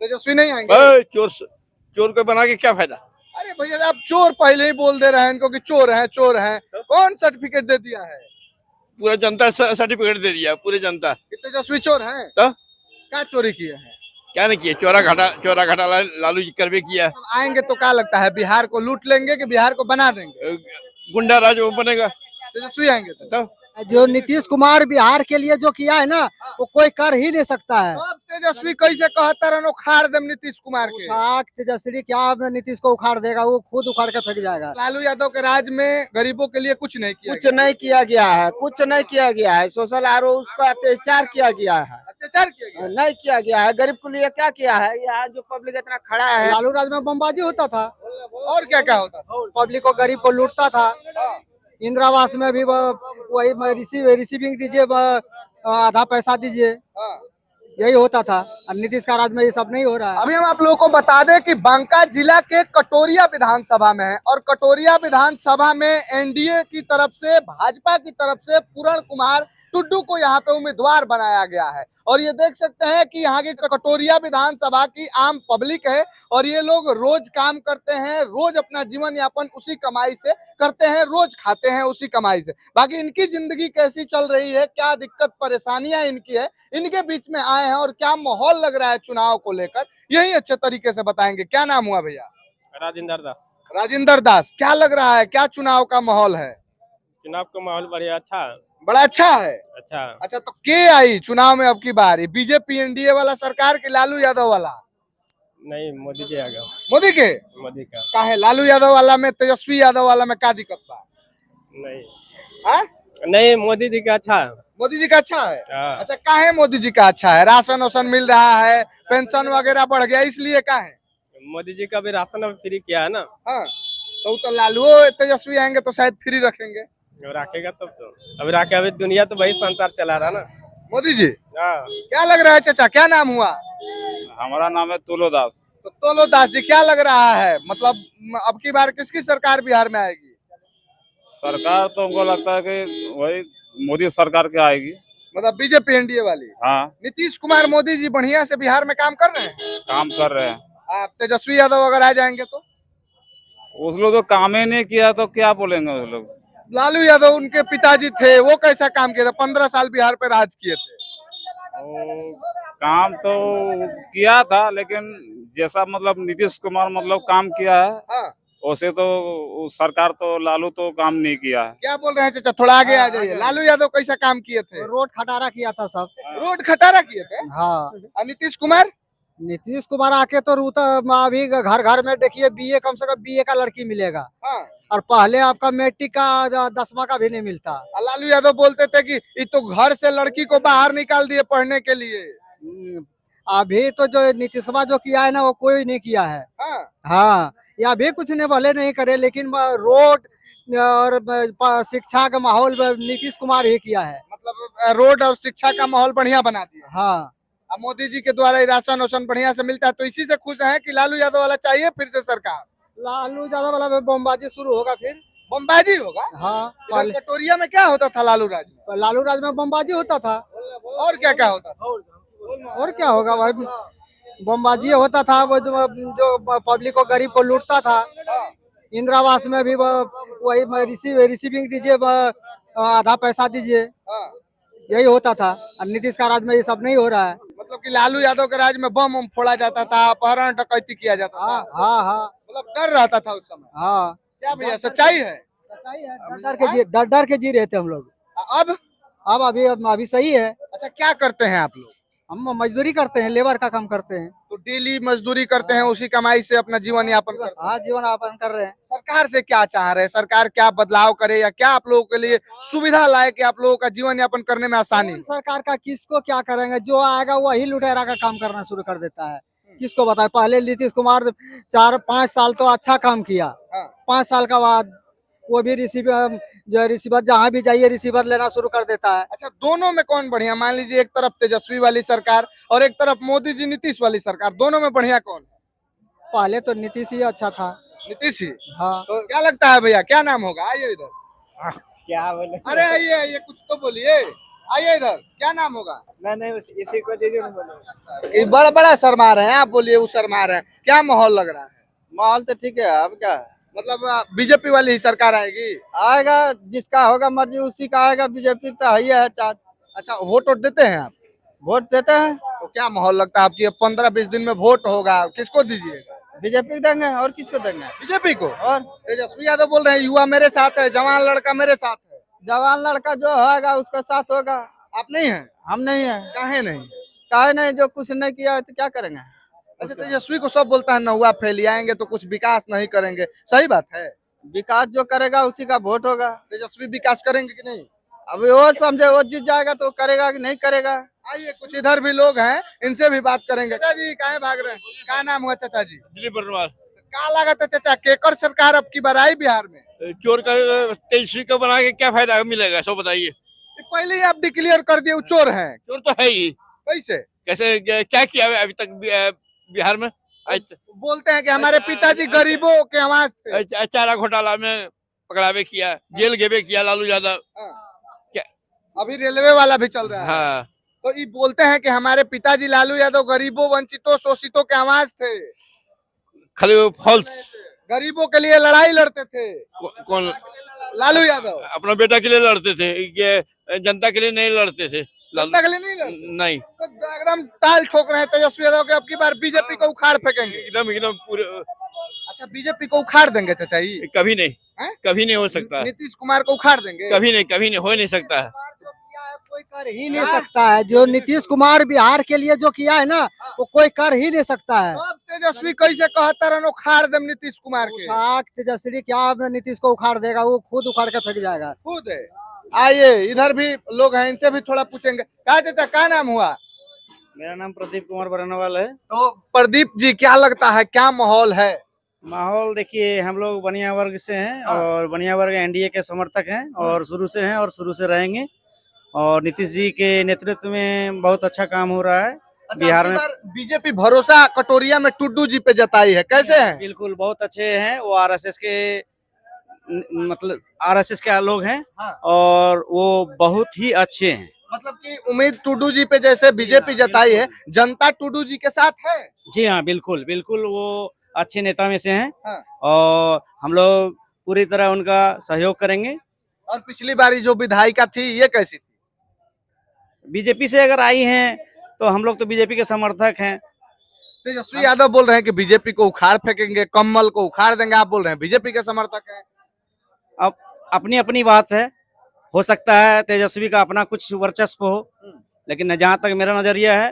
तेजस्वी नहीं आएंगे? चोर को बना के क्या फायदा। अरे भैया आप चोर पहले ही बोल दे रहे हैं इनको कि चोर हैं। कौन सर्टिफिकेट दे दिया है? पूरा जनता सर्टिफिकेट दे दिया, पूरी जनता। कि तेजस्वी चोर हैं? तो क्या चोरी किए हैं? क्या नहीं किया, चोरा घाटा लालू जी करवे किया। अब आएंगे तो क्या लगता है बिहार को लूट लेंगे कि बिहार को बना देंगे? गुंडा राज वो बनेगा। तेजस्वी आएंगे तो जो नीतीश कुमार बिहार के लिए जो किया है ना वो कोई कर ही नहीं सकता है। अब तेजस्वी कैसे कहता रहो उखाड़ देम नीतीश कुमार के? तेजस्वी क्या नीतीश को उखाड़ देगा, वो खुद उखाड़ के फेंक जाएगा। लालू यादव के राज में गरीबों के लिए कुछ नहीं किया कुछ नहीं किया गया है, कुछ नहीं किया गया है। सोशल आरोप उसका अत्याचार किया गया है, अत्याचार किया गया। नहीं किया गया है। गरीब के लिए क्या किया है? यहाँ जो पब्लिक इतना खड़ा है, लालू राज में बमबाजी होता था और क्या क्या होता था? पब्लिक को, गरीब को लूटता था। इंदिरा आवास में भी वही रिसीविंग दीजिए, आधा पैसा दीजिए, यही होता था। और नीतीश का राज में ये सब नहीं हो रहा है। अभी हम आप लोगों को बता दें कि बांका जिला के कटोरिया विधानसभा में है और कटोरिया विधानसभा में एनडीए की तरफ से, भाजपा की तरफ से पूरण कुमार टुड्डू को यहाँ पे उम्मीदवार बनाया गया है। और ये देख सकते हैं कि यहाँ की कटोरिया विधानसभा की आम पब्लिक है और ये लोग रोज काम करते हैं, रोज अपना जीवन यापन उसी कमाई से करते हैं, रोज खाते हैं उसी कमाई से। बाकी इनकी जिंदगी कैसी चल रही है, क्या दिक्कत परेशानियां इनकी है, इनके बीच में आए हैं और क्या माहौल लग रहा है चुनाव को लेकर, यही अच्छे तरीके से बताएंगे। क्या नाम हुआ भैया? राजेंद्र दास। राजेंद्र दास, क्या लग रहा है, क्या चुनाव का माहौल है? चुनाव का माहौल बढ़िया अच्छा है। बड़ा अच्छा है। अच्छा तो के आई चुनाव में अब की बारी, बीजेपी एनडीए वाला सरकार के लालू यादव वाला? नहीं, मोदी जी आ गया। मोदी के? मोदी का का है लालू यादव वाला में, तेजस्वी यादव वाला में क्या दिक्कत बा? नहीं हाँ? नहीं, मोदी जी का अच्छा है। मोदी जी का अच्छा है। हाँ। अच्छा काहे मोदी जी का अच्छा है? राशन वाशन मिल रहा है, पेंशन वगैरह बढ़ गया, इसलिए काहे? मोदी जी का भी राशन अब फ्री किया है ना। हाँ तो लालू तेजस्वी आएंगे तो शायद फ्री रखेंगे। रखेगा तब तो, अभी रखे, अभी दुनिया तो वही संसार चला रहा ना मोदी जी। हाँ। क्या लग रहा है चाचा, क्या नाम हुआ? हमारा नाम है तुलो दास। तो तोलो दास जी, क्या लग रहा है, मतलब अब की बार किसकी सरकार बिहार में आएगी? सरकार तो हमको लगता है कि वही मोदी सरकार की आएगी, मतलब बीजेपी एनडीए वाली। हाँ। नीतीश कुमार मोदी जी बढ़िया से बिहार में काम कर रहे हैं? काम कर रहे हैं। आप तेजस्वी यादव अगर आ जाएंगे तो? उस लोग तो काम ही नहीं किया तो क्या बोलेंगे उस लोग। लालू यादव उनके पिताजी थे, वो कैसा काम किया था? 15 साल बिहार पे राज किए थे। काम तो किया था लेकिन जैसा मतलब नीतीश कुमार मतलब काम किया है, हाँ। वैसे तो सरकार तो लालू तो काम नहीं किया है। क्या बोल रहे हैं चाचा, थोड़ा आगे आ जाइए। लालू यादव कैसा काम किए थे? रोड खटारा किया था सब। रोड खटारा किए थे। हाँ। और नीतीश कुमार? नीतीश कुमार आके तो रूता अभी घर घर में देखिए बीए, कम से कम बीए का लड़की मिलेगा। हाँ। और पहले आपका मैट्रिक का 10वां का भी नहीं मिलता। लालू यादव बोलते थे कि ये तो घर से लड़की को बाहर निकाल दिए पढ़ने के लिए। अभी तो जो नीतीशवा जो किया है ना वो कोई नहीं किया है। हाँ, ये अभी कुछ नहीं, भले नहीं करे, लेकिन रोड और शिक्षा का माहौल नीतीश कुमार ही किया है। मतलब रोड और शिक्षा का माहौल बढ़िया बना दिया। हाँ। मोदी जी के द्वारा राशन वाशन बढ़िया से मिलता है, तो इसी से खुश है कि लालू यादव वाला चाहिए फिर से सरकार? लालू यादव वाला में बमबाजी शुरू होगा, फिर बमबाजी होगा। हाँ। कटोरिया में क्या होता था लालू राज में? लालू राज में बमबाजी होता था। और क्या क्या होता था? और क्या होगा भाई, बमबाजी होता था। वो जो पब्लिक को, गरीब को लूटता था। इंदिरा आवास में भी वही रिसीविंग दीजिए, आधा पैसा दीजिए, यही होता था। और नीतीश का राज में ये सब नहीं हो रहा है। मतलब कि लालू यादव के राज में बम फोड़ा जाता था, अपहरण डकैती किया जाता था। हाँ हाँ। मतलब डर रहता था उस समय। हाँ। क्या भैया सच्चाई है? डर के जी रहे थे हम लोग। अब अभी सही है। अच्छा क्या करते हैं आप लोग? हम मजदूरी करते हैं, लेबर का काम करते हैं। तो डेली मजदूरी करते हैं, उसी कमाई से अपना जीवन यापन करते हैं। हाँ, जीवन यापन कर रहे हैं। सरकार से क्या चाह रहे हैं? सरकार क्या बदलाव करे या क्या आप लोगों के लिए सुविधा लाए कि आप लोगों का जीवन यापन करने में आसानी? सरकार का किसको क्या करेंगे, जो आएगा वही लुटेरा का काम करना शुरू कर देता है। किसको बताए? पहले नीतीश कुमार 4-5 साल तो अच्छा काम किया। 5 साल का बाद वो भी रिसीवर जहाँ भी जाइए रिसीवर लेना शुरू कर देता है। अच्छा दोनों में कौन बढ़िया? मान लीजिए एक तरफ तेजस्वी वाली सरकार और एक तरफ मोदी जी नीतीश वाली सरकार, दोनों में बढ़िया कौन है? पहले तो नीतीश ही अच्छा था। नीतीश ही? हाँ। तो क्या लगता है भैया, क्या नाम होगा? आइए इधर। क्या बोले? अरे आइए कुछ तो बोलिए। आइए इधर, क्या नाम होगा? नहीं इसी को दीजिए ना बोलो। ये बड़ा बड़ा शर्मा रहे हैं, आप बोलिए वो शर्मा रहे हैं, क्या माहौल लग रहा है? माहौल तो ठीक है, अब क्या है? मतलब बीजेपी वाली ही सरकार आएगी? आएगा, जिसका होगा मर्जी उसी का आएगा। बीजेपी तो है ही है चार। अच्छा, वोट वोट देते हैं आप? वोट देते हैं, तो क्या माहौल लगता है आपकी? 15-20 दिन में वोट होगा, किसको दीजिएगा? बीजेपी देंगे और किसको देंगे? बीजेपी को। और तेजस्वी यादव बोल रहे हैं युवा मेरे साथ है, जवान लड़का मेरे साथ है। जवान लड़का जो होगा उसका साथ होगा। आप नहीं है? हम नहीं है। काहे नहीं? काहे नहीं, जो कुछ नहीं किया तो क्या करेंगे? अच्छा, तेजस्वी को सब बोलता है नहुआ फैलियाएंगे तो कुछ विकास नहीं करेंगे, सही बात है? विकास जो करेगा उसी का वोट होगा। तेजस्वी विकास करेंगे कि नहीं? अब वो समझे, वो जीत जाएगा तो करेगा कि नहीं करेगा। आइए, कुछ इधर भी लोग हैं, इनसे भी बात करेंगे। चाचा जी काहे भाग रहे हैं? क्या नाम हुआ चाचा जी? दिलीप बर्नवाल। क्या लागत है चाचा, केकर सरकार अब की बार आई बिहार में? चोर का तेजस्वी को बना के क्या फायदा मिलेगा, सो बताइए। ये पहले ही आप डिक्लेयर कर दिए वो चोर हैं। चोर तो है ही। कैसे? कैसे क्या किया है अभी तक बिहार में? बोलते हैं कि हमारे पिताजी गरीबों के आवाज थे। चारा घोटाला में पकड़ावे किया, जेल गेबे किया लालू यादव। क्या? अभी रेलवे वाला भी चल रहा है। हाँ, तो ये बोलते हैं कि हमारे पिताजी लालू यादव गरीबों, वंचितों, शोषितों के आवाज थे, खाली फॉल्ट। गरीबों के लिए लड़ाई लड़ते थे। कौन? लालू यादव अपना बेटा के लिए लड़ते थे, ये जनता के लिए नहीं लड़ते थे। जनता के लिए नहीं लड़ते। नहीं, तो एकदम ताल ठोक रहे हैं तेजस्वी यादव के अब की बार बीजेपी को उखाड़ फेंकेंगे। एकदम एकदम पूरे। अच्छा, बीजेपी को उखाड़ देंगे चाचा जी? कभी नहीं, हैं? कभी नहीं हो सकता। नीतीश कुमार को उखाड़ देंगे? कभी नहीं, हो नहीं सकता है। कोई कर ही नहीं सकता है। जो नीतीश कुमार बिहार के लिए जो किया है ना, वो कोई कर ही नहीं सकता है। तो अब तेजस्वी कैसे कहता रहो उखाड़ देम नीतीश कुमार के? तेजस्वी क्या नीतीश को उखाड़ देगा? वो खुद उखाड़ के फेंक जाएगा। खुद है। आइए, इधर भी लोग हैं, इनसे भी थोड़ा पूछेंगे। क्या चाचा, क्या नाम हुआ? मेरा नाम प्रदीप कुमार बरनवाल है। तो प्रदीप जी, क्या लगता है, क्या माहौल है? माहौल देखिए, हम लोग बनिया वर्ग से हैं हाँ। और बनिया वर्ग एनडीए के समर्थक हैं और शुरू से हैं और शुरू से रहेंगे। और नीतीश जी के नेतृत्व में बहुत अच्छा काम हो रहा है। अच्छा, बिहार में बीजेपी भरोसा कटोरिया में टुड्डू जी पे जताई है, कैसे हैं? बिल्कुल बहुत अच्छे हैं। वो आरएसएस के मतलब आरएसएस के लोग हैं। हाँ। और वो बहुत ही अच्छे हैं। मतलब कि उम्मीद टुड्डू जी पे जैसे बीजेपी जताई है, जनता टुड्डू जी के साथ है। जी हाँ, बिल्कुल बिल्कुल, वो अच्छे नेता में से हैं। हाँ। और हम लोग पूरी तरह उनका सहयोग करेंगे। और पिछली बारी जो विधायिका थी, ये कैसी थी? बीजेपी से अगर आई हैं तो हम लोग तो बीजेपी के समर्थक हैं। तेजस्वी यादव बोल रहे हैं कि बीजेपी को उखाड़ फेंकेंगे, कमल को उखाड़ देंगे, आप बोल रहे हैं बीजेपी के समर्थक हैं। अब अपनी अपनी बात है, हो सकता है तेजस्वी का अपना कुछ वर्चस्व हो, लेकिन जहां तक मेरा नजरिया है,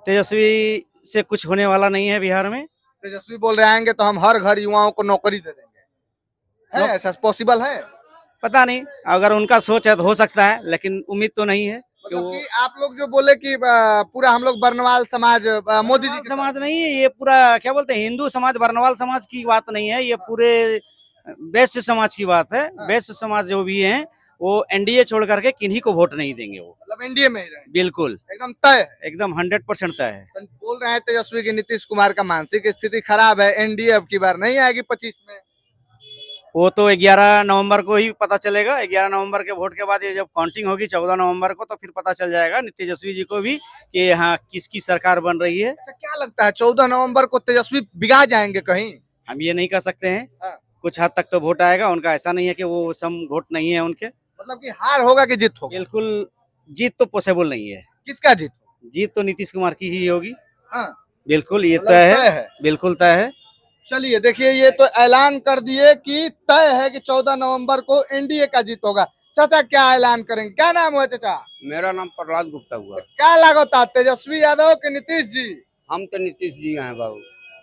तेजस्वी से कुछ होने वाला नहीं है बिहार में। तेजस्वी बोल रहे आएंगे तो हम हर घर युवाओं को नौकरी दे देंगे, है ऐसा पॉसिबल है? पता नहीं, अगर उनका सोच है तो हो सकता है, लेकिन उम्मीद तो नहीं है। मतलब कि आप लोग जो बोले कि पूरा हम लोग बर्नवाल समाज मोदी जी के समाज नहीं है ये, पूरा क्या बोलते हैं, हिंदू समाज, बर्नवाल समाज की बात नहीं है ये, पूरे वैश्य समाज की बात है। वैश्य समाज जो भी हैं वो एनडीए छोड़ करके किन्हीं को वोट नहीं देंगे। वो मतलब एनडीए में ही रहेंगे? बिल्कुल एकदम तय है? एकदम 100% तय है। तो बोल रहे हैं तेजस्वी की नीतीश कुमार का मानसिक स्थिति खराब है, एनडीए अब की बार नहीं आएगी 25 में। वो तो 11 नवंबर को ही पता चलेगा। 11 नवंबर के वोट के बाद ये जब काउंटिंग होगी 14 नवंबर को, तो फिर पता चल जाएगा तेजस्वी जी को भी कि यहाँ किसकी सरकार बन रही है। अच्छा, क्या लगता है 14 नवंबर को तेजस्वी बिगा जाएंगे कहीं? हम ये नहीं कह सकते हैं। हाँ। कुछ हद तक तो वोट आएगा उनका, ऐसा नहीं है कि वो सम वोट नहीं है उनके। मतलब कि हार होगा कि जीत होगा? बिल्कुल, जीत तो पॉसिबल नहीं है। किसका जीत? जीत तो नीतीश कुमार की ही होगी। हाँ। बिल्कुल, ये मतलब तय तय है, है। बिल्कुल तय है। चलिए देखिए, ये तो ऐलान कर दिए कि तय है कि 14 नवंबर को एनडीए का जीत होगा। चाचा क्या ऐलान करेंगे, क्या नाम हुआ चाचा? मेरा नाम प्रहलाद गुप्ता हुआ। क्या लागत तेजस्वी यादव के नीतीश जी? हम तो नीतीश जी हैं बाबू।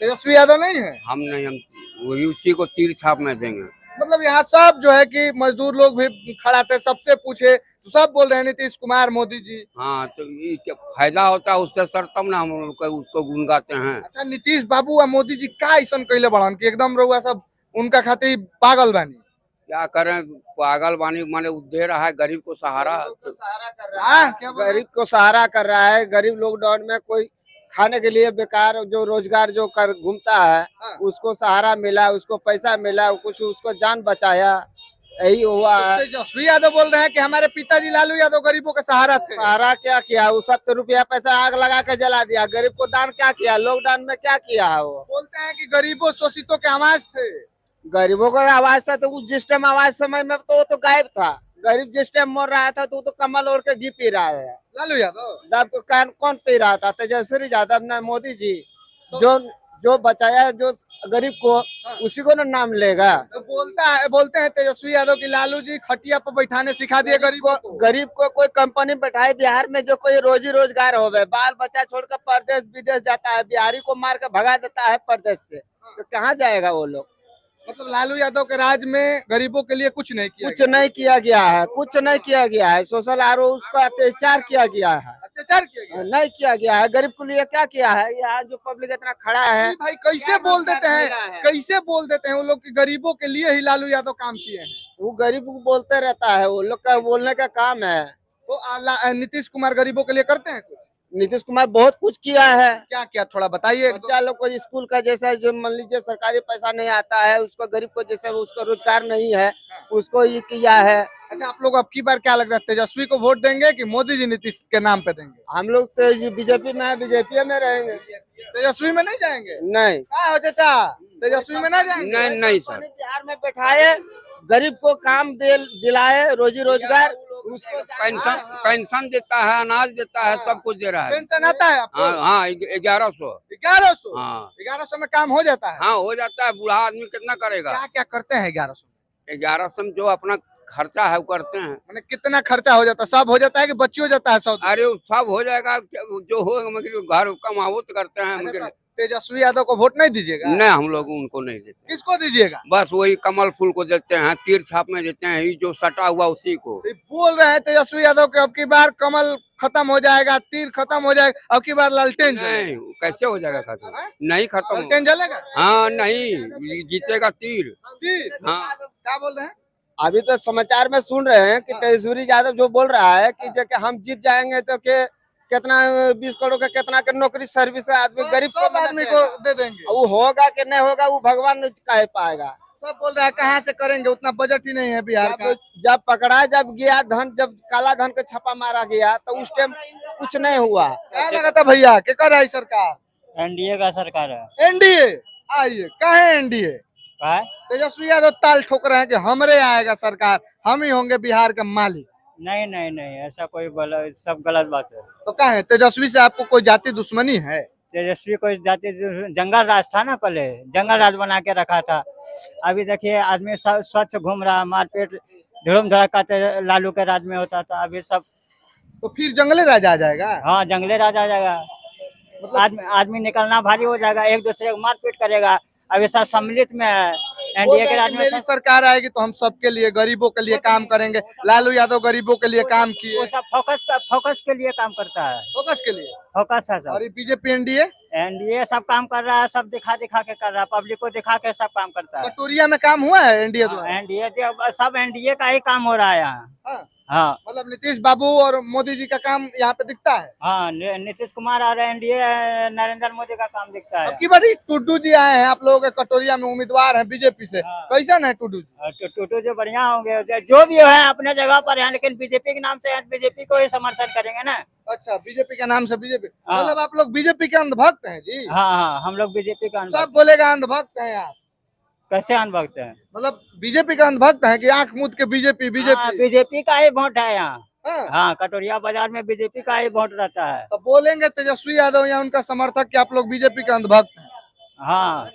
तेजस्वी यादव नहीं है? हम नहीं, हम वही उसी को तीर छाप में देंगे। मतलब यहाँ सब जो है कि मजदूर लोग भी खड़ा थे, सबसे पूछे तो सब बोल रहे हैं नीतीश कुमार, मोदी जी। हाँ, तो ये क्या फायदा होता है उससे सर, तब ना हम लोग उसको गुन गाते हैं। अच्छा, नीतीश बाबू और मोदी जी का ऐसा कैले बढ़न कि एकदम रहुआ सब उनका खातिर पागल बानी? क्या करें, पागल बानी माने दे रहा है गरीब को सहारा। गरीब को सहारा कर रहा है। गरीब लॉकडाउन में कोई खाने के लिए बेकार जो रोजगार जो कर घूमता है, हाँ। उसको सहारा मिला, उसको पैसा मिला, कुछ उसको जान बचाया। यही हुआ है। तेजस्वी यादव बोल रहे हैं कि हमारे पिताजी लालू यादव गरीबों के सहारा थे। सहारा क्या किया? वो 70 रुपया पैसा आग लगा के जला दिया। गरीब को दान क्या किया? लॉकडाउन में क्या किया है वो? बोलते हैं कि गरीबों शोषितों के आवाज थे। गरीबों का आवाज था तो उस जिस टाइम आवाज समय में तो वो तो गायब था। गरीब जिस टाइम मर रहा था तो वो तो कमल ओढ़ के घी पी रहा है। लालू यादव दब को कौन पी रहा था? तेजस्वी यादव ना मोदी जी। जो बचाया जो गरीब को उसी को ना नाम लेगा। तो बोलते हैं तेजस्वी यादव की लालू जी खटिया पर बैठाने सिखा दिए गरीबों को। गरीब को कोई कंपनी बैठाए बिहार में जो कोई रोजी रोजगार होवे। बाल बच्चा छोड़कर परदेश विदेश जाता है। बिहारी को मार कर भगा देता है परदेश से, तो कहाँ जाएगा वो लोग? मतलब लालू यादव के राज में गरीबों के लिए कुछ नहीं किया कुछ नहीं किया गया है। कुछ नहीं किया गया है। सोशल आरोप उसका अत्याचार किया गया है। अत्याचार किया गया। नहीं किया गया है। गरीब के लिए क्या किया है? यहाँ जो पब्लिक इतना खड़ा है भाई कैसे बोल देते हैं, कैसे बोल देते हैं वो लोग कि गरीबों के लिए ही लालू यादव काम किए हैं। वो गरीब को बोलते रहता है। वो लोग का बोलने का काम है। तो नीतीश कुमार गरीबों के लिए करते हैं कुछ? नीतीश कुमार बहुत कुछ किया है। क्या किया थोड़ा बताइए। बच्चा लोग को स्कूल का जैसा जो मान लीजिए सरकारी पैसा नहीं आता है उसको, गरीब को जैसे उसको रोजगार नहीं है उसको ये किया है। अच्छा आप लोग अब की बार क्या लगता है तेजस्वी को वोट देंगे कि मोदी जी नीतीश के नाम पे देंगे? हम लोग तो बीजेपी में है, बीजेपी में रहेंगे। तेजस्वी में नहीं जाएंगे? नहीं। क्या हो चाचा, तेजस्वी में ना जाएंगे? नहीं सर। बिहार में बैठाए, गरीब को काम दिलाए, रोजी रोजगार उसको पेंशन देता है, अनाज देता है, सब कुछ दे रहा है। पेंशन आता है आपको? हाँ 1100। 1100? हाँ 1100 में काम हो जाता है? हाँ हो जाता है। बूढ़ा आदमी कितना करेगा? क्या क्या करते हैं 1100? 1100 में जो अपना खर्चा है वो करते हैं। मैंने कितना खर्चा हो जाता है? सब हो जाता है कि बच्ची हो जाता है? सब? अरे वो सब हो जाएगा जो हो, मगर घर कमाओ तो करते हैं। अच्छा, मगर तो तेजस्वी यादव को वोट नहीं दीजिएगा? नहीं, हम लोग उनको नहीं देते। किसको दीजिएगा? बस वही कमल फूल को देते हैं, तीर छाप में देते हैं, ये जो सटा हुआ उसी को। बोल रहे हैं तेजस्वी यादव के अब की बार कमल खत्म हो जाएगा, तीर खत्म हो जाएगा, अब की बार लालटेन नहीं, कैसे हो जाएगा खत्म? नहीं खत्म। लालटेन जलेगा? हाँ नहीं, जीतेगा तीर। तीर? हाँ क्या बोल रहे हैं? अभी तो समाचार में सुन रहे हैं कि तेजस्वी यादव जो बोल रहा है कि जब हम जीत जाएंगे तो के कितना 20 करोड़ का कितना के नौकरी सर्विस आदमी गरीब को आदमी को दे देंगे। वो होगा कि नहीं होगा वो भगवान नहीं कह पाएगा। सब बोल रहा है कहाँ से करेंगे, उतना बजट ही नहीं है बिहार का। जब पकड़ा, जब गया धन, जब काला धन का छापा मारा गया तो उस टाइम कुछ नहीं हुआ। क्या लगा था भैया क्या कर रहा है सरकार? एनडीए का सरकार है। एनडीए आइए, कहा है एनडीए? तेजस्वी यादव ताल ठोक रहे हैं कि हमरे आएगा सरकार, हम ही होंगे बिहार के मालिक। नहीं नहीं नहीं, ऐसा कोई सब गलत बात है। तो क्या है, तेजस्वी से आपको कोई जाति दुश्मनी है? तेजस्वी को जाति जंगल राज था ना, पहले जंगल राज बना के रखा था। अभी देखिए आदमी स्वच्छ घूम रहा, मारपीट धूम धड़का लालू के राज में होता था। अभी सब तो फिर जंगली राज आ जाएगा? हाँ जंगली राज आ जाएगा। मतलब आदमी निकलना भारी हो जाएगा, एक दूसरे को मारपीट करेगा। अभी सब सम्मिलित में है एनडीए के राज में। मेरी सरकार आएगी तो हम सबके लिए, गरीबों के लिए काम करेंगे। लालू यादव गरीबों के लिए काम किए। वो सब फोकस के लिए काम करता है। फोकस के लिए फोकस है सब। और बीजेपी एनडीए सब काम कर रहा है, सब दिखा के कर रहा है, पब्लिक को दिखा के सब काम करता है। कटोरिया में काम हुआ है एनडीए द्वारा? एनडीए सब एनडीए का ही काम हो रहा है यहाँ। हाँ मतलब नीतीश बाबू और मोदी जी का काम यहाँ पे दिखता है। हाँ नीतीश कुमार और एनडीए नरेंद्र मोदी का काम दिखता है। अब की बार टुड्डू जी आए हैं आप लोगों के कटोरिया में, उम्मीदवार हैं बीजेपी से। कैसा है टुड्डू जी? टुड्डू जो बढ़िया होंगे, जो भी है अपने जगह पर है, लेकिन बीजेपी के नाम से बीजेपी को ही समर्थन करेंगे ना। अच्छा बीजेपी के नाम से बीजेपी, मतलब आप लोग बीजेपी के अंधभक्त हैं जी? हाँ हम लोग बीजेपी का सब बोलेगा अंधभक्त है आप। कैसे अंधभक्त है? मतलब बीजेपी का अंधभक्त है कि आंख मूंद के बीजेपी बीजेपी का ही वोट है यहाँ। हाँ कटोरिया बाजार में बीजेपी का ही वोट रहता है। तो बोलेंगे तेजस्वी यादव या उनका समर्थक कि आप लोग बीजेपी के अंधभक्त हैं? हाँ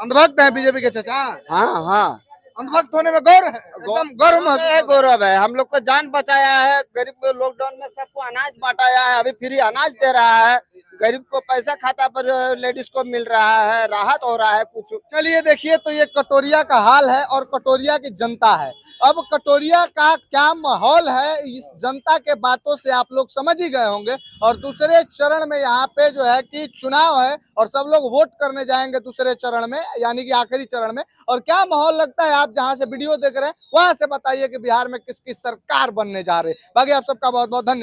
अंधभक्त है बीजेपी के चाचा? हाँ अंधभक्त होने में गौरव है, एकदम गौरव है। हम लोग को जान बचाया है। गरीब को लॉकडाउन में सबको अनाज बांटाया है, अभी फ्री अनाज दे रहा है। गरीब को पैसा खाता पर लेडीज को मिल रहा है, राहत हो रहा है कुछ। चलिए देखिए, तो ये कटोरिया का हाल है और कटोरिया की जनता है। अब कटोरिया का क्या माहौल है इस जनता के बातों से आप लोग समझ ही गए होंगे। और दूसरे चरण में यहाँ पे जो है कि चुनाव है और सब लोग वोट करने जाएंगे दूसरे चरण में, यानी कि आखिरी चरण में। और क्या माहौल लगता है, आप जहाँ से वीडियो देख रहे हैं वहां से बताइए कि बिहार में किसकी सरकार बनने जा रही है। बाकी आप सबका बहुत बहुत धन्यवाद।